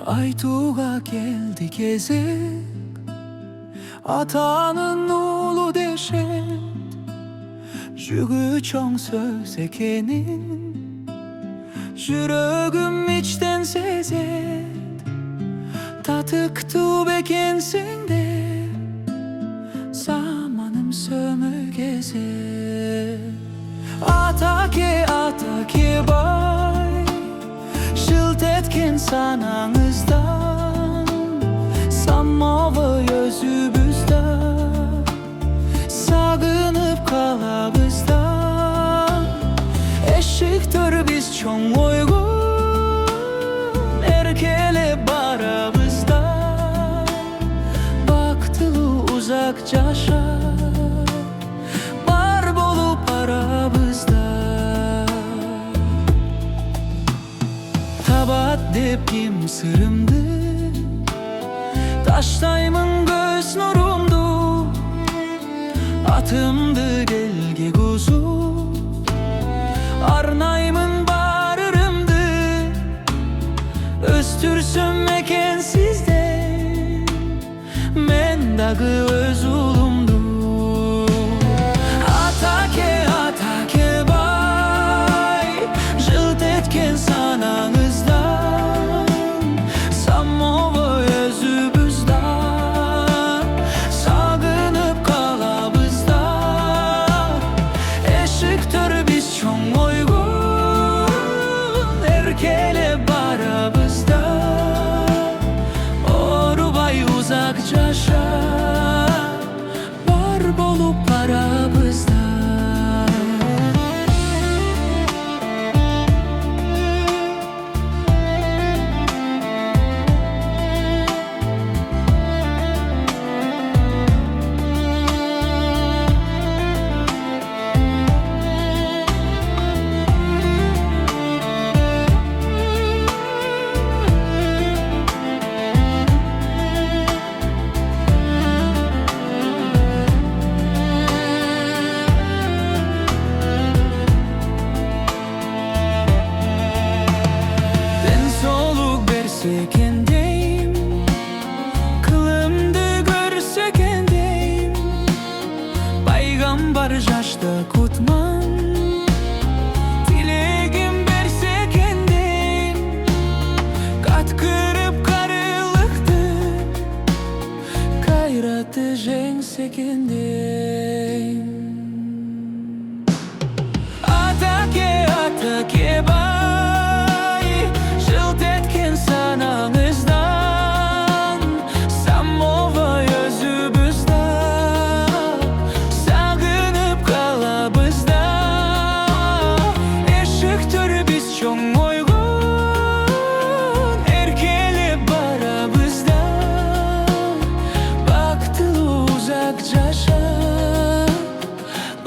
Aytuğ'a geldi gezip Atanın ulu deşet Jügü çoğun söz ekenin Jürögüm içten sezet Tatıktı bekensin de Zamanım sömürgeze Atake bay Şılt etken sanağınızdan Sanmava yüzübüzde Sağınıp kalabızdan Eşiktör biz çoğun uygun Erkele barabızda Baktılı uzakcaşa Bar bolup arabızda Tabat dep kim sırımdı Taştaymın göz nurumdu Atımdı delge kuzu Arnaymın barırımdı Öztürsüm mekensizde Men dağı öz ulumdu Atake bay Jılt etken sanağınızdan Sammova özübüzden Sağınıp kalabızdan Eşiktör biz çoğun uygun Erkele barabızdan Orubay uzakcaşa Var bolup arabızdan Kendeyim, kılımdı görse kendeyim Peygamber yaşta kutman Dilegim berse kendeyim Kat kırıp karılıktı Gayratı jengse kendeyim Atake bay Jılt etken sanağınızdan Sammova yüzübüzde Sağınıp kalabızda Eşiktör biz çoğun uygun Erkele barabızda Baktılı uzakcaşa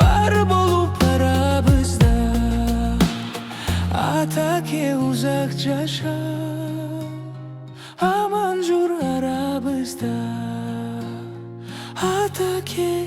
Bar bolup arabızda Atake uzakcaşa Aman jur arabızda Atake